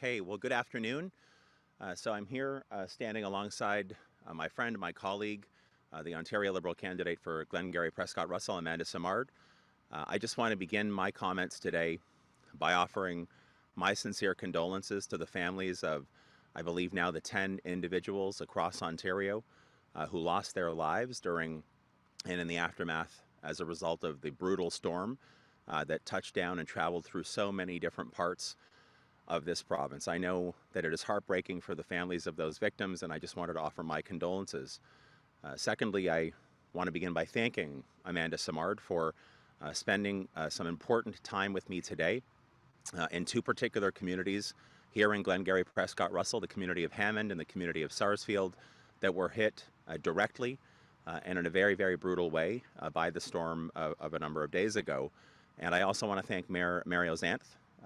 Okay, well, good afternoon. So I'm here standing alongside my friend, my colleague, the Ontario Liberal candidate for Glengarry Prescott Russell, Amanda Simard. I just want to begin my comments today by offering my sincere condolences to the families of, I believe now, the 10 individuals across Ontario who lost their lives during and in the aftermath as a result of the brutal storm that touched down and traveled through so many different parts of this province. I know that it is heartbreaking for the families of those victims, and I just wanted to offer my condolences. Secondly, I want to begin by thanking Amanda Simard for spending some important time with me today in two particular communities here in Glengarry Prescott Russell, the community of Hammond and the community of Sarsfield, that were hit directly and in a very, very brutal way by the storm of a number of days ago. And I also want to thank Mayor Mario Xanth,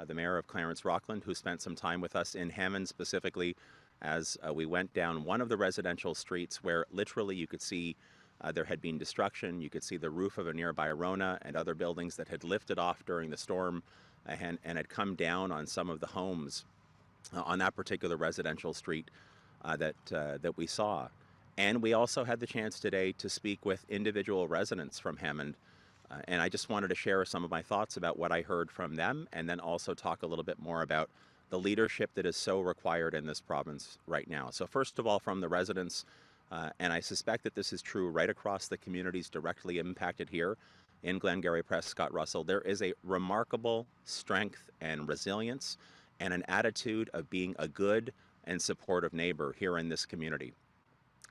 the mayor of Clarence-Rockland, who spent some time with us in Hammond specifically as we went down one of the residential streets where literally you could see there had been destruction. You could see the roof of a nearby Rona and other buildings that had lifted off during the storm and had come down on some of the homes on that particular residential street that we saw. And we also had the chance today to speak with individual residents from Hammond. And I just wanted to share some of my thoughts about what I heard from them, and then also talk a little bit more about the leadership that is so required in this province right now. So first of all, from the residents, and I suspect that this is true right across the communities directly impacted here in Glengarry Prescott Russell, there is a remarkable strength and resilience and an attitude of being a good and supportive neighbor here in this community.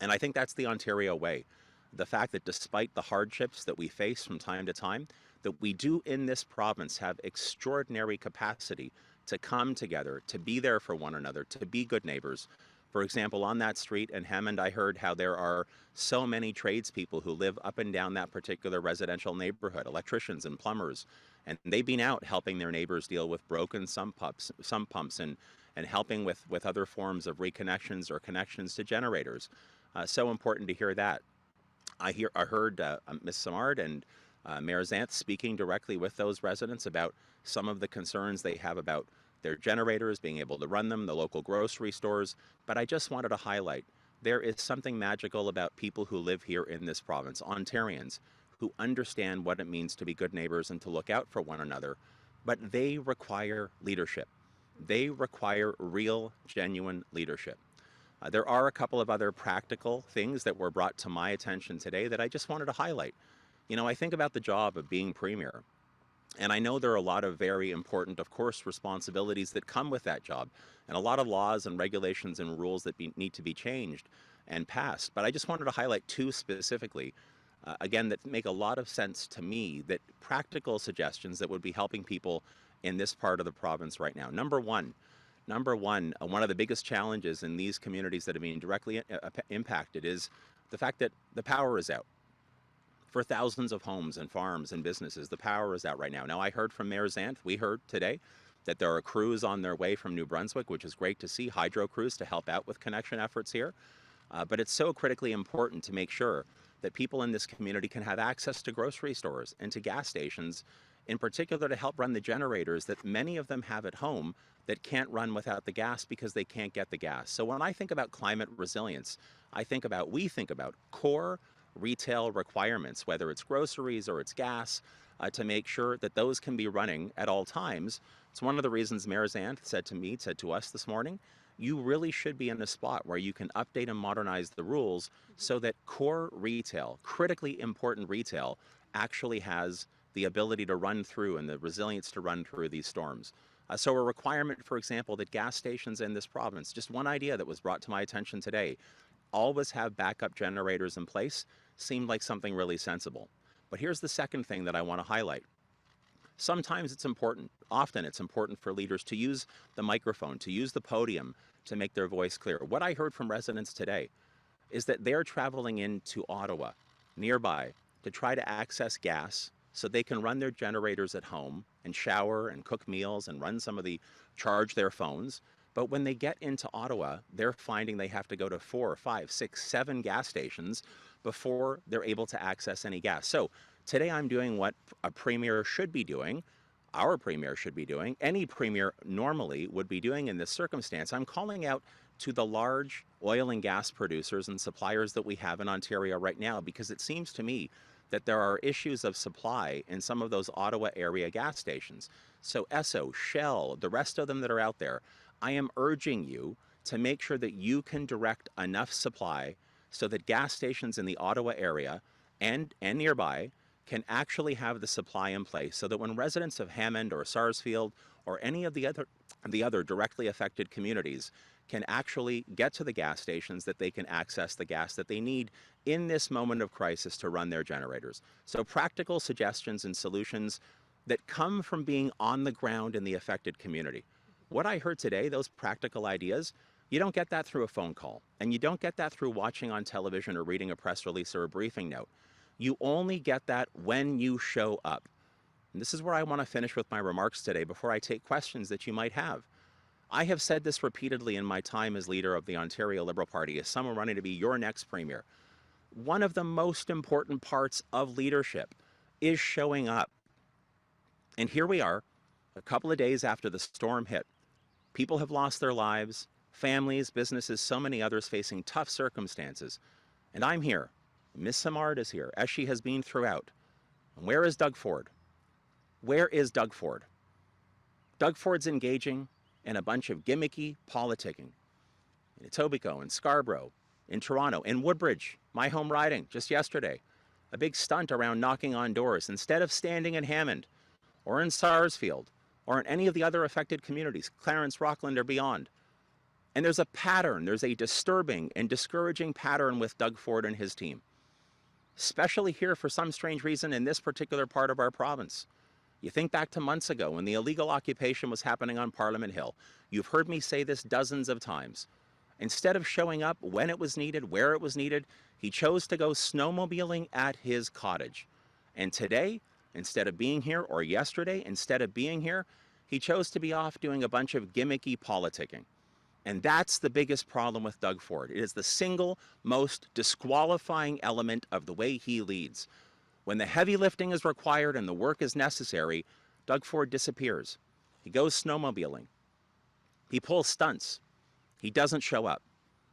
And I think that's the Ontario way. The fact that despite the hardships that we face from time to time, that we do in this province have extraordinary capacity to come together, to be there for one another, to be good neighbors. For example, on that street in Hammond, I heard how there are so many tradespeople who live up and down that particular residential neighborhood, electricians and plumbers, and they've been out helping their neighbors deal with broken sump pumps and helping with other forms of reconnections or connections to generators. So important to hear that. I heard Ms. Simard and Mayor Xanth speaking directly with those residents about some of the concerns they have about their generators, being able to run them, the local grocery stores. But I just wanted to highlight, there is something magical about people who live here in this province, Ontarians, who understand what it means to be good neighbors and to look out for one another. But they require leadership. They require real, genuine leadership. There are a couple of other practical things that were brought to my attention today that I just wanted to highlight. You know, I think about the job of being premier, and I know there are a lot of very important, of course, responsibilities that come with that job, and a lot of laws and regulations and rules that need to be changed and passed. But I just wanted to highlight two specifically, again, that make a lot of sense to me, that practical suggestions that would be helping people in this part of the province right now. Number one, one of the biggest challenges in these communities that have been directly impacted is the fact that the power is out. For thousands of homes and farms and businesses, the power is out right now. Now, I heard from Mayor Xanth, we heard today, that there are crews on their way from New Brunswick, which is great to see, hydro crews to help out with connection efforts here. But it's so critically important to make sure that people in this community can have access to grocery stores and to gas stations, in particular to help run the generators that many of them have at home that can't run without the gas because they can't get the gas. So when I think about climate resilience, we think about core retail requirements, whether it's groceries or it's gas, to make sure that those can be running at all times. It's one of the reasons Mayor Xanth said to us this morning, you really should be in a spot where you can update and modernize the rules so that core retail, critically important retail, actually has the ability to run through and the resilience to run through these storms. So a requirement, for example, that gas stations in this province, just one idea that was brought to my attention today, always have backup generators in place, seemed like something really sensible. But here's the second thing that I want to highlight. Sometimes it's important, often it's important for leaders to use the microphone, to use the podium to make their voice clear. What I heard from residents today is that they're traveling into Ottawa, nearby, to try to access gas so they can run their generators at home and shower and cook meals and charge their phones. But when they get into Ottawa, they're finding they have to go to 4, 5, 6, 7 gas stations before they're able to access any gas. So today I'm doing what a premier should be doing. our premier should be doing, any premier normally would be doing in this circumstance. I'm calling out to the large oil and gas producers and suppliers that we have in Ontario right now, because it seems to me that there are issues of supply in some of those Ottawa area gas stations. So Esso, Shell, the rest of them that are out there, I am urging you to make sure that you can direct enough supply so that gas stations in the Ottawa area and nearby can actually have the supply in place, so that when residents of Hammond or Sarsfield or any of the other directly affected communities can actually get to the gas stations, that they can access the gas that they need in this moment of crisis to run their generators. So practical suggestions and solutions that come from being on the ground in the affected community. What I heard today, those practical ideas, you don't get that through a phone call, and you don't get that through watching on television or reading a press release or a briefing note. You only get that when you show up. And this is where I want to finish with my remarks today before I take questions that you might have. I have said this repeatedly in my time as leader of the Ontario Liberal Party, as someone running to be your next premier. One of the most important parts of leadership is showing up. And here we are, a couple of days after the storm hit. People have lost their lives, families, businesses, so many others facing tough circumstances. And I'm here. Miss Simard is here, as she has been throughout. And where is Doug Ford? Where is Doug Ford? Doug Ford's engaging in a bunch of gimmicky politicking. In Etobicoke, in Scarborough, in Toronto, in Woodbridge, my home riding, just yesterday. A big stunt around knocking on doors instead of standing in Hammond or in Sarsfield or in any of the other affected communities, Clarence-Rockland or beyond. And there's a pattern, there's a disturbing and discouraging pattern with Doug Ford and his team, especially here for some strange reason in this particular part of our province. You think back to months ago when the illegal occupation was happening on Parliament Hill. You've heard me say this dozens of times. Instead of showing up when it was needed, where it was needed, he chose to go snowmobiling at his cottage. And today, instead of being here, or yesterday, instead of being here, he chose to be off doing a bunch of gimmicky politicking. And that's the biggest problem with Doug Ford. It is the single most disqualifying element of the way he leads. When the heavy lifting is required and the work is necessary, Doug Ford disappears. He goes snowmobiling. He pulls stunts. He doesn't show up.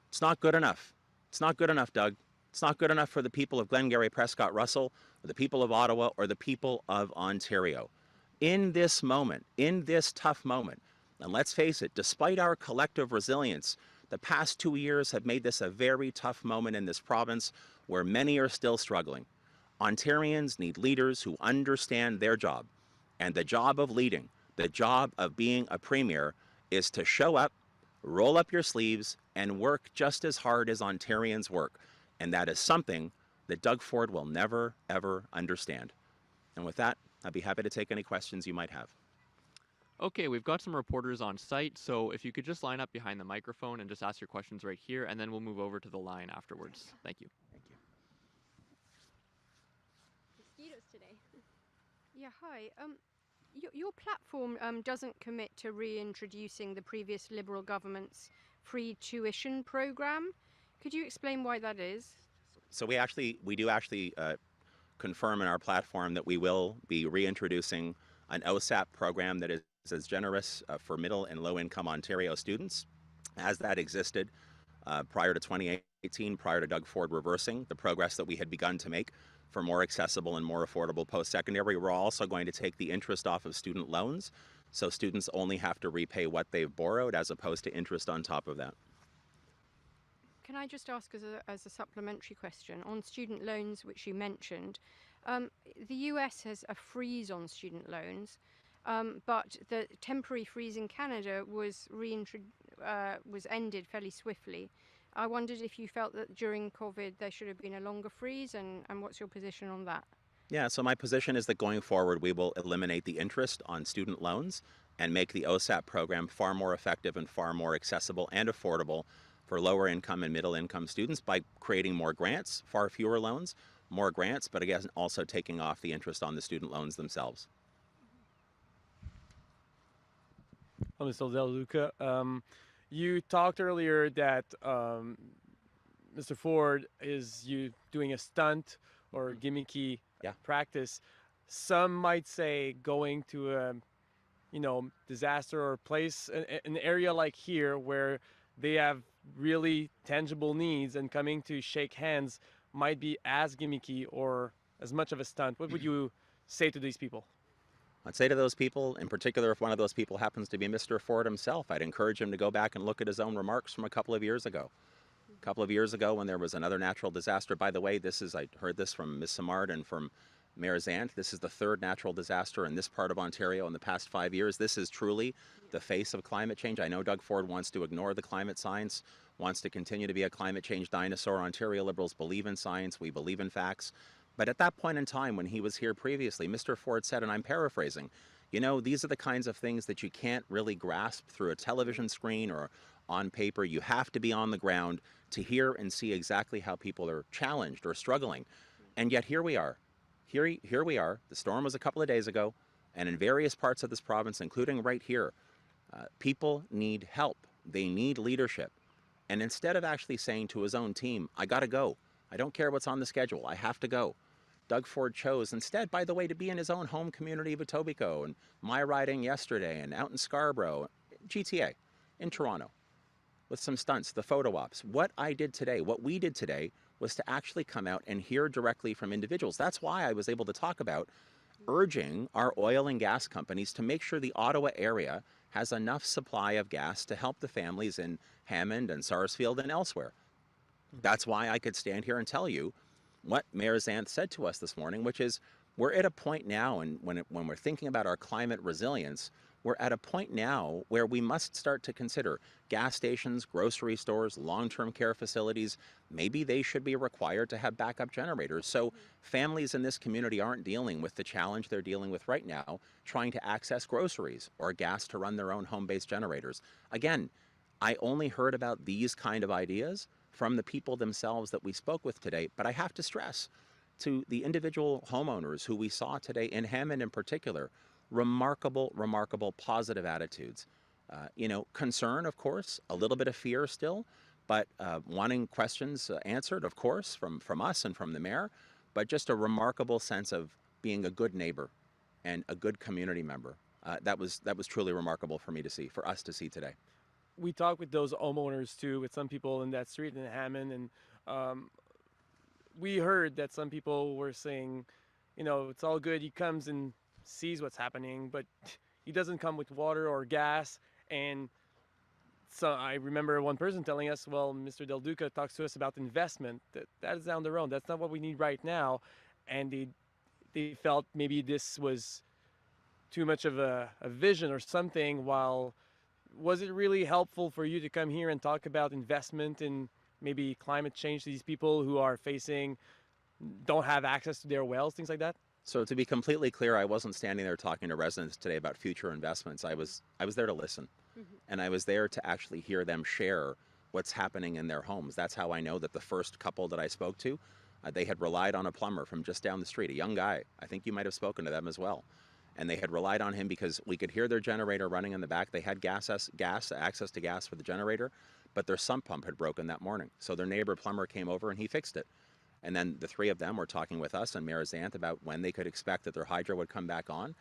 It's not good enough. It's not good enough, Doug. It's not good enough for the people of Glengarry, Prescott, Russell, or the people of Ottawa, or the people of Ontario. In this moment, in this tough moment, and let's face it, despite our collective resilience, the past 2 years have made this a very tough moment in this province where many are still struggling. Ontarians need leaders who understand their job. And the job of leading, the job of being a premier, is to show up, roll up your sleeves, and work just as hard as Ontarians work. And that is something that Doug Ford will never, ever understand. And with that, I'd be happy to take any questions you might have. Okay, we've got some reporters on site, so if you could just line up behind the microphone and just ask your questions right here, and then we'll move over to the line afterwards. Thank you. Thank you. Mosquitoes today. Yeah, hi. Your platform doesn't commit to reintroducing the previous Liberal government's free tuition program. Could you explain why that is? So we do actually confirm in our platform that we will be reintroducing an OSAP program that is as generous for middle and low income Ontario students as that existed prior to 2018, prior to Doug Ford reversing the progress that we had begun to make for more accessible and more affordable post-secondary. We're also going to take the interest off of student loans, so students only have to repay what they've borrowed as opposed to interest on top of that. Can I just ask as a supplementary question on student loans, which you mentioned? The US has a freeze on student loans, but the temporary freeze in Canada was ended fairly swiftly. I wondered if you felt that during COVID there should have been a longer freeze, and what's your position on that? Yeah, so my position is that going forward, we will eliminate the interest on student loans and make the OSAP program far more effective and far more accessible and affordable for lower income and middle income students by creating more grants, far fewer loans, more grants, but again, also taking off the interest on the student loans themselves. Hello, Mr. Del Duca. You talked earlier that Mr. Ford is doing a stunt or gimmicky practice. Some might say going to a disaster or place, an area like here where they have really tangible needs, and coming to shake hands might be as gimmicky or as much of a stunt, what would you say to these people? I'd say to those people, in particular, if one of those people happens to be Mr. Ford himself, I'd encourage him to go back and look at his own remarks from a couple of years ago. A couple of years ago when there was another natural disaster. By the way, I heard this from Ms. Simard and from Mayor Zant. This is the third natural disaster in this part of Ontario in the past 5 years. This is truly the face of climate change. I know Doug Ford wants to ignore the climate science, wants to continue to be a climate change dinosaur. Ontario Liberals believe in science. We believe in facts. But at that point in time when he was here previously, Mr. Ford said, and I'm paraphrasing, these are the kinds of things that you can't really grasp through a television screen or on paper. You have to be on the ground to hear and see exactly how people are challenged or struggling. And yet here we are. Here we are. The storm was a couple of days ago, and in various parts of this province, including right here, people need help. They need leadership. And instead of actually saying to his own team, I got to go. I don't care what's on the schedule. I have to go. Doug Ford chose instead, by the way, to be in his own home community of Etobicoke and my riding yesterday and out in Scarborough, GTA, in Toronto, with some stunts, the photo ops. What we did today was to actually come out and hear directly from individuals. That's why I was able to talk about urging our oil and gas companies to make sure the Ottawa area has enough supply of gas to help the families in Hammond and Sarsfield and elsewhere. That's why I could stand here and tell you what Mayor Zant said to us this morning, which is we're at a point now, and when we're thinking about our climate resilience, we're at a point now where we must start to consider gas stations, grocery stores, long-term care facilities. Maybe they should be required to have backup generators. So families in this community aren't dealing with the challenge they're dealing with right now, trying to access groceries or gas to run their own home-based generators. Again, I only heard about these kind of ideas from the people themselves that we spoke with today, but I have to stress to the individual homeowners who we saw today in Hammond in particular, remarkable positive attitudes. Concern, of course, a little bit of fear still, but wanting questions answered, of course, from us and from the mayor, but just a remarkable sense of being a good neighbor and a good community member. That was truly remarkable for me to see, for us to see today. We talked with those homeowners too, with some people in that street in Hammond, and we heard that some people were saying, it's all good. He comes and sees what's happening, but he doesn't come with water or gas. And so I remember one person telling us, well, Mr. Del Duca talks to us about investment. That is down the road. That's not what we need right now. And they felt maybe this was too much of a vision or something. While was it really helpful for you to come here and talk about investment and maybe climate change to these people who are don't have access to their wells, things like that? So to be completely clear, I wasn't standing there talking to residents today about future investments. I was there to listen, and I was there to actually hear them share what's happening in their homes. That's how I know that the first couple that I spoke to, they had relied on a plumber from just down the street, a young guy. I think you might have spoken to them as well. And they had relied on him because we could hear their generator running in the back. They had access to gas for the generator, but their sump pump had broken that morning. So their neighbor plumber came over and he fixed it. And then the three of them were talking with us and Mayor Zant about when they could expect that their hydro would come back on.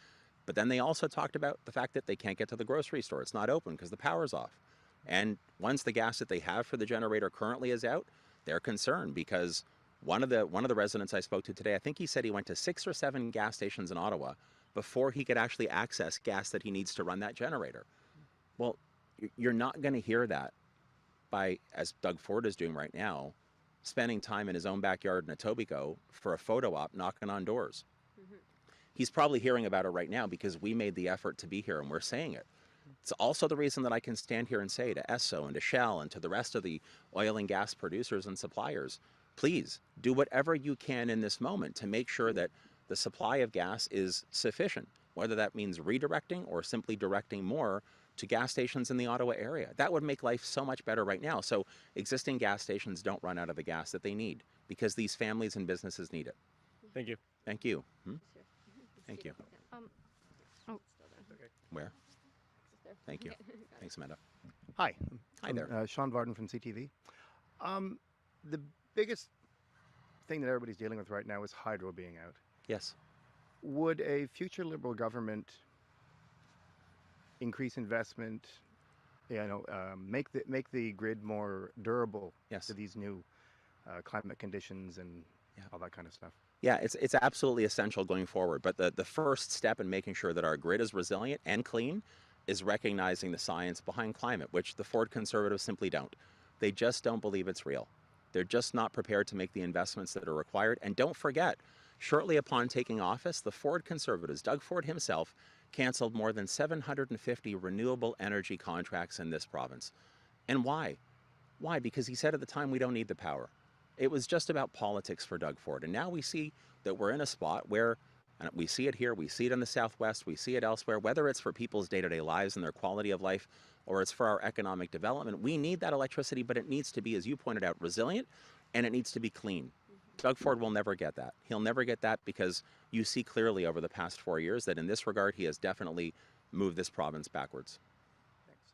But then they also talked about the fact that they can't get to the grocery store. It's not open because the power's off. And once the gas that they have for the generator currently is out, they're concerned because one of the residents I spoke to today, I think he said he went to 6 or 7 gas stations in Ottawa before he could actually access gas that he needs to run that generator. Well, you're not going to hear that by, as Doug Ford is doing right now, spending time in his own backyard in Etobicoke for a photo op knocking on doors. He's probably hearing about it right now because we made the effort to be here and we're saying it. It's also the reason that I can stand here and say to Esso and to Shell and to the rest of the oil and gas producers and suppliers, please do whatever you can in this moment to make sure that the supply of gas is sufficient, whether that means redirecting or simply directing more to gas stations in the Ottawa area. That would make life so much better right now. So existing gas stations don't run out of the gas that they need because these families and businesses need it. Thank you. Thank you. Thank you. Where? Thank you. Thanks, Amanda. Hi. Hi there. Sean Varden from CTV. The biggest thing that everybody's dealing with right now is hydro being out. Yes. Would a future Liberal government increase investment, make the grid more durable Yes. to these new climate conditions and Yeah. all that kind of stuff. Yeah, it's absolutely essential going forward. But the first step in making sure that our grid is resilient and clean is recognizing the science behind climate, which the Ford conservatives simply don't. They just don't believe it's real. They're just not prepared to make the investments that are required. And don't forget, shortly upon taking office, the Ford conservatives, Doug Ford himself, canceled more than 750 renewable energy contracts in this province. And why? Why? Because he said at the time, we don't need the power. It was just about politics for Doug Ford. And now we see that we're in a spot where, and we see it here, we see it in the Southwest, we see it elsewhere, whether it's for people's day-to-day lives and their quality of life, or it's for our economic development. We need that electricity, but it needs to be, as you pointed out, resilient, and it needs to be clean. Doug Ford will never get that. He'll never get that because you see clearly over the past 4 years that in this regard, he has definitely moved this province backwards. Thanks.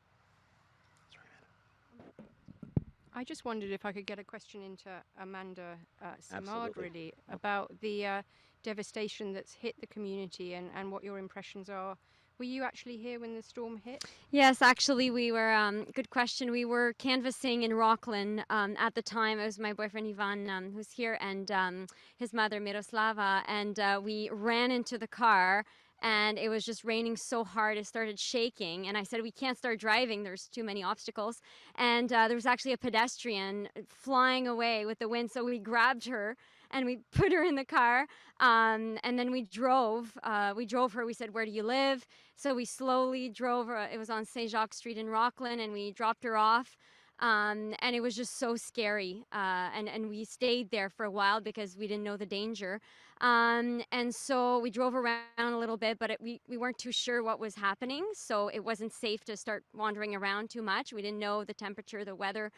I just wondered if I could get a question into Amanda Simard, Absolutely. really, about the devastation that's hit the community and what your impressions are. Were you actually here when the storm hit? Yes, actually, we were, good question. We were canvassing in Rockland at the time. It was my boyfriend Ivan who's here, and his mother Miroslava. And we ran into the car, and it was just raining so hard it started shaking. And I said, we can't start driving. There's too many obstacles. And there was actually a pedestrian flying away with the wind. So we grabbed her and we put her in the car. And then we drove. We drove her. We said, where do you live? So we slowly drove her. It was on St. Jacques Street in Rockland, and we dropped her off. And it was just so scary. And we stayed there for a while because we didn't know the danger. And so we drove around a little bit, but we weren't too sure what was happening. So it wasn't safe to start wandering around too much. We didn't know the temperature, the weather.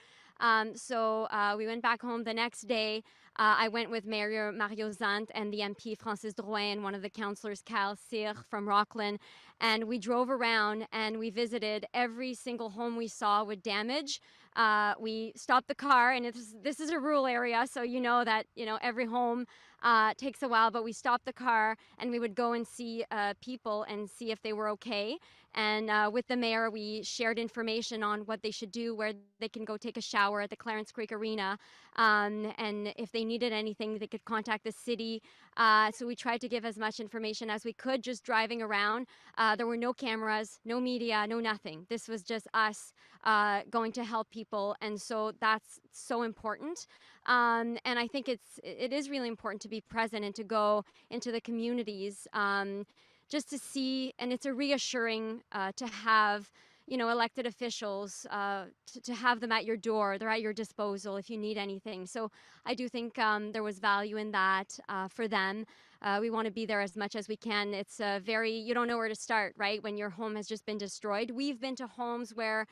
So we went back home the next day. I went with Mario Zant and the MP Francis Drouin and one of the councillors, Cal Cyr from Rockland. And we drove around and we visited every single home we saw with damage. We stopped the car, and this is a rural area, so you know that every home takes a while, but we stopped the car and we would go and see people and see if they were okay. And with the mayor, we shared information on what they should do, where they can go take a shower at the Clarence Creek Arena. And if they needed anything, they could contact the city. So we tried to give as much information as we could, just driving around. There were no cameras, no media, no nothing. This was just us going to help people. And so that's so important. And I think it is really important to be present and to go into the communities just to see, and it's a reassuring to have elected officials, to have them at your door. They're at your disposal if you need anything. So I do think there was value in that for them. We want to be there as much as we can. It's you don't know where to start, right? When your home has just been destroyed. We've been to homes where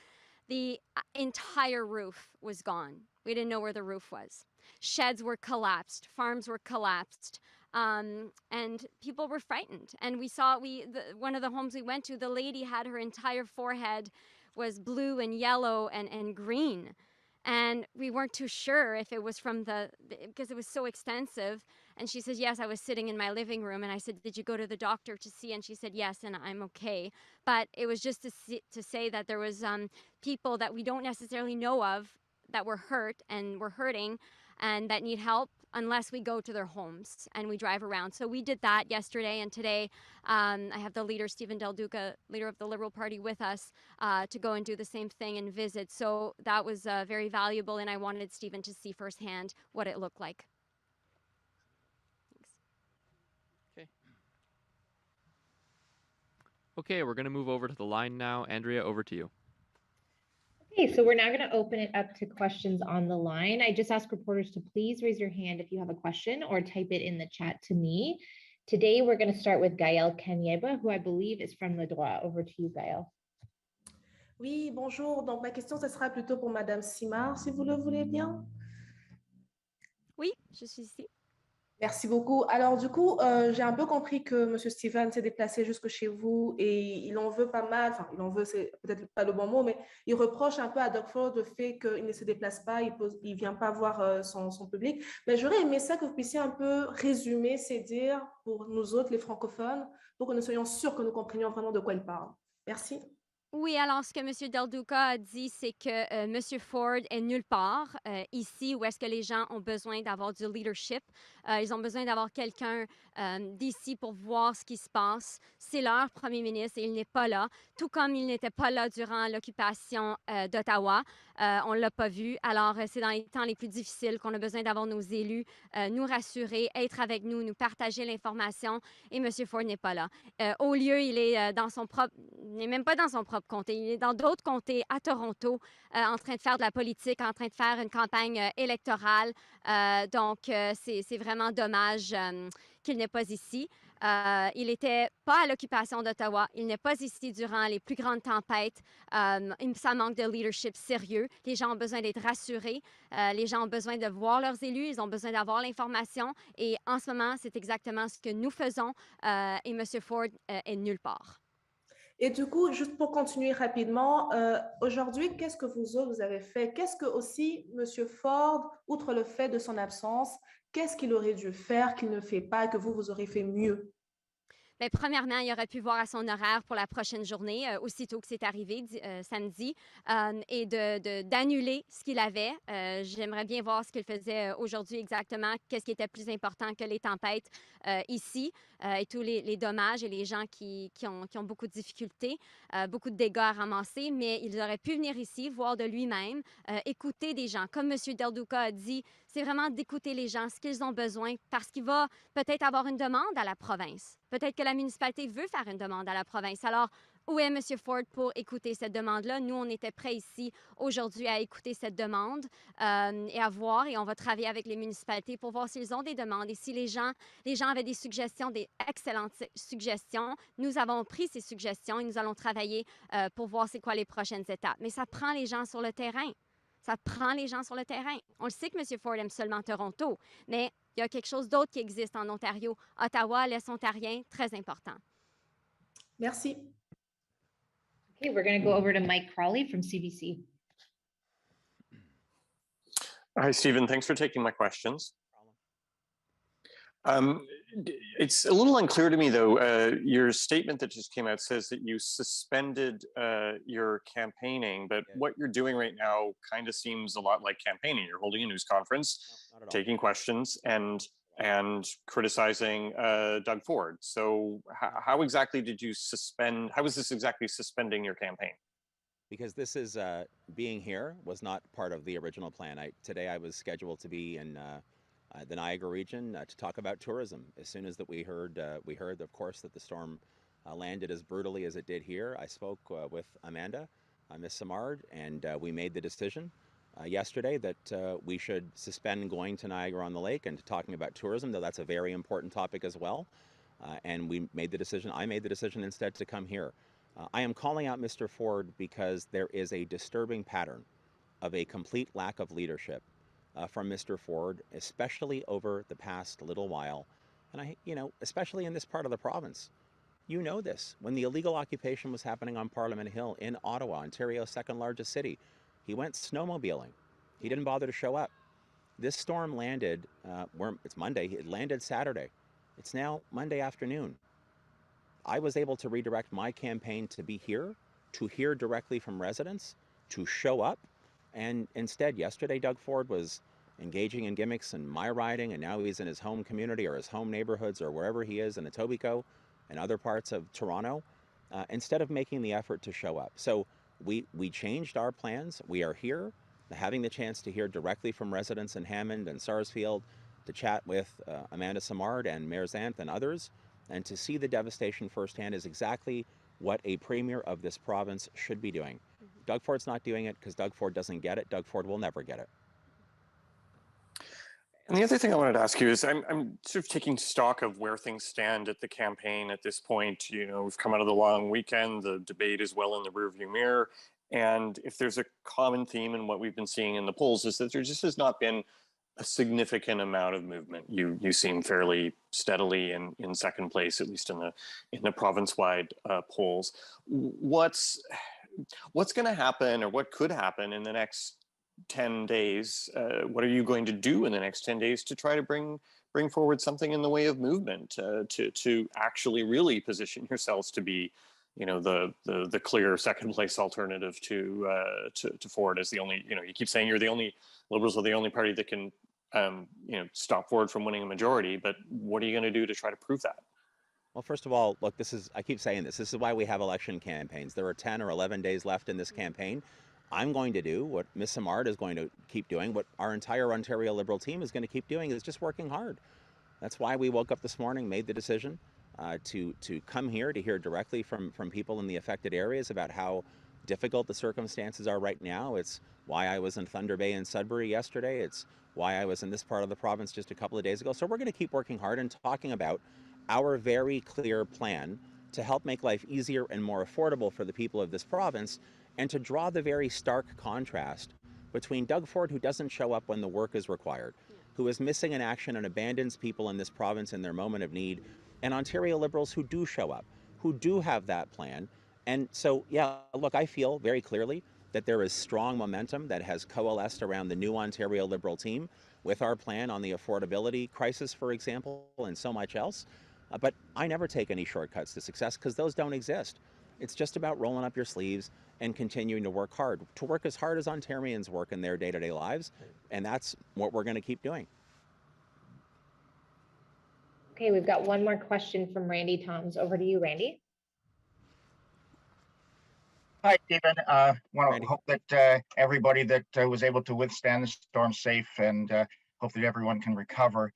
the entire roof was gone. We didn't know where the roof was. Sheds were collapsed. Farms were collapsed. And people were frightened. And we saw, one of the homes we went to, the lady had her entire forehead was blue and yellow and green. And we weren't too sure if it was from because it was so extensive. And she says, yes, I was sitting in my living room. And I said, did you go to the doctor to see? And she said, yes, and I'm okay. But it was just to say that there was people that we don't necessarily know of that were hurt and were hurting and that need help unless we go to their homes and we drive around. So we did that yesterday, and today I have the leader, Stephen Del Duca, leader of the Liberal Party, with us to go and do the same thing and visit. So that was very valuable, and I wanted Stephen to see firsthand what it looked like. Thanks. Okay, we're going to move over to the line now. Andrea, over to you. Okay, so we're now going to open it up to questions on the line. I just ask reporters to please raise your hand if you have a question or type it in the chat to me. Today, we're going to start with Gaëlle Kanyeba, who I believe is from Le Droit. Over to you, Gaëlle. Oui, bonjour. Donc, ma question, ce sera plutôt pour Madame Simard, si vous le voulez bien. Oui, je suis ici. Merci beaucoup. Alors, du coup, j'ai un peu compris que Monsieur Steven s'est déplacé jusque chez vous et il en veut pas mal. Enfin, il en veut, c'est peut-être pas le bon mot, mais il reproche un peu à Doug Ford le fait qu'il ne se déplace pas, il vient pas voir son public. Mais j'aurais aimé ça que vous puissiez un peu résumer ses dires pour nous autres, les francophones, pour que nous soyons sûrs que nous comprenions vraiment de quoi il parle. Merci. Oui, alors ce que M. Del Duca a dit, c'est que M. Ford est nulle part ici où est-ce que les gens ont besoin d'avoir du leadership. Ils ont besoin d'avoir quelqu'un d'ici pour voir ce qui se passe. C'est leur premier ministre et il n'est pas là, tout comme il n'était pas là durant l'occupation d'Ottawa. On ne l'a pas vu. Alors, c'est dans les temps les plus difficiles qu'on a besoin d'avoir nos élus nous rassurer, être avec nous, nous partager l'information et M. Ford n'est pas là. Au lieu, il est dans son propre, il n'est même pas dans son propre comté, il est dans d'autres comtés à Toronto, en train de faire de la politique, en train de faire une campagne électorale. Donc, c'est vraiment dommage qu'il n'est pas ici. Il n'était pas à l'occupation d'Ottawa. Il n'est pas ici durant les plus grandes tempêtes. Ça manque de leadership sérieux. Les gens ont besoin d'être rassurés. Les gens ont besoin de voir leurs élus. Ils ont besoin d'avoir l'information. Et en ce moment, c'est exactement ce que nous faisons. Et M. Ford est nulle part. Et du coup, juste pour continuer rapidement, aujourd'hui, qu'est-ce que vous autres, vous avez fait? Qu'est-ce que aussi M. Ford, outre le fait de son absence, qu'est-ce qu'il aurait dû faire, qu'il ne fait pas, que vous aurez fait mieux? Bien, premièrement, il aurait pu voir à son horaire pour la prochaine journée, aussitôt que c'est arrivé samedi, et d'annuler ce qu'il avait. J'aimerais bien voir ce qu'il faisait aujourd'hui exactement, qu'est-ce qui était plus important que les tempêtes ici et tous les dommages et les gens qui ont beaucoup de difficultés, beaucoup de dégâts à ramasser, mais il aurait pu venir ici, voir de lui-même, écouter des gens. Comme M. Del Duca a dit, c'est vraiment d'écouter les gens, ce qu'ils ont besoin, parce qu'il va peut-être avoir une demande à la province. Peut-être que la municipalité veut faire une demande à la province. Alors, où est M. Ford pour écouter cette demande-là? Nous, on était prêts ici aujourd'hui à écouter cette demande et à voir, et on va travailler avec les municipalités pour voir s'ils ont des demandes. Et si les gens avaient des suggestions, des excellentes suggestions, nous avons pris ces suggestions et nous allons travailler pour voir c'est quoi les prochaines étapes. Mais ça prend les gens sur le terrain. Ça prend les gens sur le terrain. On le sait que M. Ford aime seulement Toronto, mais il y a quelque chose d'autre qui existe en Ontario. Ottawa, l'Est ontarien, très important. Merci. Okay, we're going to go over to Mike Crawley from CBC. Hi, Stephen. Thanks for taking my questions. It's a little unclear to me, though. Your statement that just came out says that you suspended your campaigning, but what you're doing right now kind of seems a lot like campaigning. You're holding a news conference, taking questions, and criticizing Doug Ford. So how exactly did you suspend? How is this exactly suspending your campaign? Because this is being here was not part of the original plan. Today I was scheduled to be in the Niagara region to talk about tourism. As soon as that we heard, of course, that the storm landed as brutally as it did here. I spoke with Amanda, Miss Simard, and we made the decision yesterday that we should suspend going to Niagara-on-the-Lake and talking about tourism, though that's a very important topic as well. And I made the decision instead to come here. I am calling out Mr. Ford because there is a disturbing pattern of a complete lack of leadership from Mr. Ford, especially over the past little while. And especially in this part of the province. You know this. When the illegal occupation was happening on Parliament Hill in Ottawa, Ontario's second largest city, he went snowmobiling. He didn't bother to show up. This storm landed, it's Monday, it landed Saturday. It's now Monday afternoon. I was able to redirect my campaign to be here, to hear directly from residents, to show up. And instead, yesterday, Doug Ford was engaging in gimmicks and my riding, and now he's in his home community or his home neighborhoods or wherever he is in Etobicoke and other parts of Toronto, instead of making the effort to show up. So we changed our plans. We are here, having the chance to hear directly from residents in Hammond and Sarsfield, to chat with Amanda Simard and Mayor Zanth and others, and to see the devastation firsthand is exactly what a premier of this province should be doing. Doug Ford's not doing it because Doug Ford doesn't get it. Doug Ford will never get it. And the other thing I wanted to ask you is I'm sort of taking stock of where things stand at the campaign at this point. We've come out of the long weekend, the debate is well in the rearview mirror. And if there's a common theme in what we've been seeing in the polls is that there just has not been a significant amount of movement. You seem fairly steadily in second place, at least in the province-wide polls. What's going to happen, or what could happen in the next 10 days? What are you going to do in the next 10 days to try to bring forward something in the way of movement to actually really position yourselves to be the clear second place alternative to Ford as the only, you keep saying Liberals are the only party that can, stop Ford from winning a majority, but what are you going to do to try to prove that? Well, first of all, look, I keep saying this is why we have election campaigns. There are 10 or 11 days left in this campaign. I'm going to do what Ms. Simard is going to keep doing, what our entire Ontario Liberal team is going to keep doing, is just working hard. That's why we woke up this morning, made the decision to come here to hear directly from people in the affected areas about how difficult the circumstances are right now. It's why I was in Thunder Bay and Sudbury yesterday. It's why I was in this part of the province just a couple of days ago. So we're going to keep working hard and talking about our very clear plan to help make life easier and more affordable for the people of this province, and to draw the very stark contrast between Doug Ford, who doesn't show up when the work is required, who is missing in action and abandons people in this province in their moment of need, and Ontario Liberals who do show up, who do have that plan. And so, yeah, look, I feel very clearly that there is strong momentum that has coalesced around the new Ontario Liberal team with our plan on the affordability crisis, for example, and so much else. But I never take any shortcuts to success, because those don't exist. It's just about rolling up your sleeves and continuing to work hard, to work as hard as Ontarians work in their day-to-day lives. And that's what we're going to keep doing. Okay, we've got one more question from Randy Toms. Over to you, Randy. Hi, Stephen. Want to hope that everybody that was able to withstand the storm safe, and hope that everyone can recover.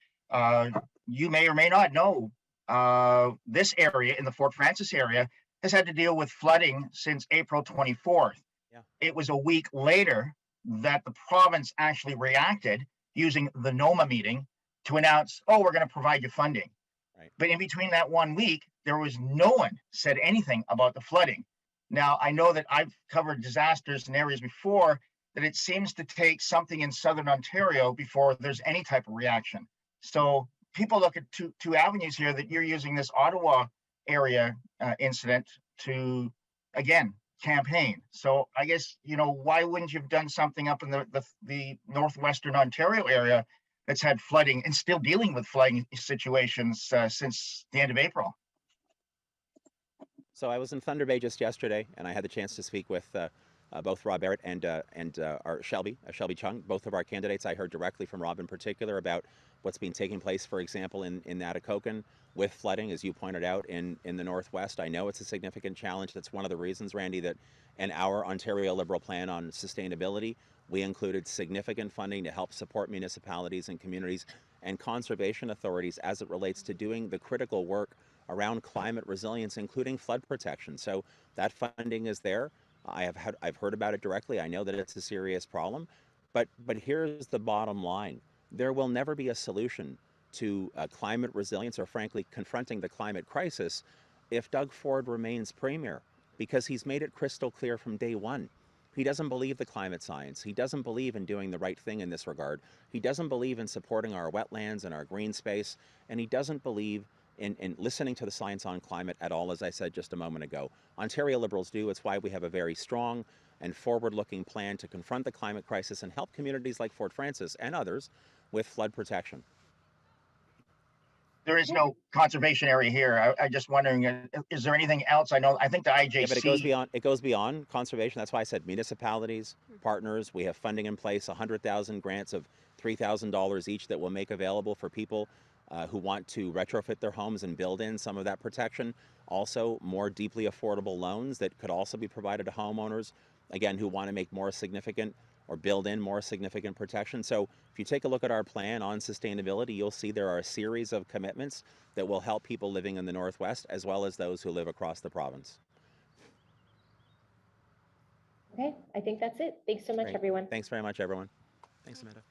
You may or may not know, this area in the Fort Frances area has had to deal with flooding since April 24th. Yeah. It was a week later that the province actually reacted using the NOMA meeting to announce, oh, we're going to provide you funding. Right. But in between that 1 week, there was no one said anything about the flooding. Now, I know that I've covered disasters in areas before, that it seems to take something in Southern Ontario before there's any type of reaction. So people look at two avenues here, that you're using this Ottawa area incident to, again, campaign. So I guess, why wouldn't you have done something up in the northwestern Ontario area that's had flooding and still dealing with flooding situations since the end of April? So I was in Thunder Bay just yesterday, and I had the chance to speak with both Rob Barrett and our Shelby Chung, both of our candidates. I heard directly from Rob in particular about what's been taking place, for example, in Atikokan with flooding, as you pointed out, in the Northwest. I know it's a significant challenge. That's one of the reasons, Randy, that in our Ontario Liberal plan on sustainability, we included significant funding to help support municipalities and communities and conservation authorities as it relates to doing the critical work around climate resilience, including flood protection. So that funding is there. I've heard about it directly. I know that it's a serious problem, but here's the bottom line: there will never be a solution to climate resilience, or frankly confronting the climate crisis, if Doug Ford remains premier, because he's made it crystal clear from day one. He doesn't believe the climate science. He doesn't believe in doing the right thing in this regard. He doesn't believe in supporting our wetlands and our green space, and he doesn't believe in listening to the science on climate at all, as I said just a moment ago. Ontario Liberals do. It's why we have a very strong and forward-looking plan to confront the climate crisis and help communities like Fort Frances and others with flood protection. There is no conservation area here. I'm just wondering, is there anything else? I think the IJC. Yeah, but it goes beyond conservation. That's why I said municipalities, partners. We have funding in place, 100,000 grants of $3,000 each that will make available for people who want to retrofit their homes and build in some of that protection. Also, more deeply affordable loans that could also be provided to homeowners, again, who want to make more significant or build in more significant protection. So if you take a look at our plan on sustainability, you'll see there are a series of commitments that will help people living in the Northwest, as well as those who live across the province. Okay, I think that's it. Thanks so much, Great. everyone. Thanks very much, everyone. Thanks, Amanda.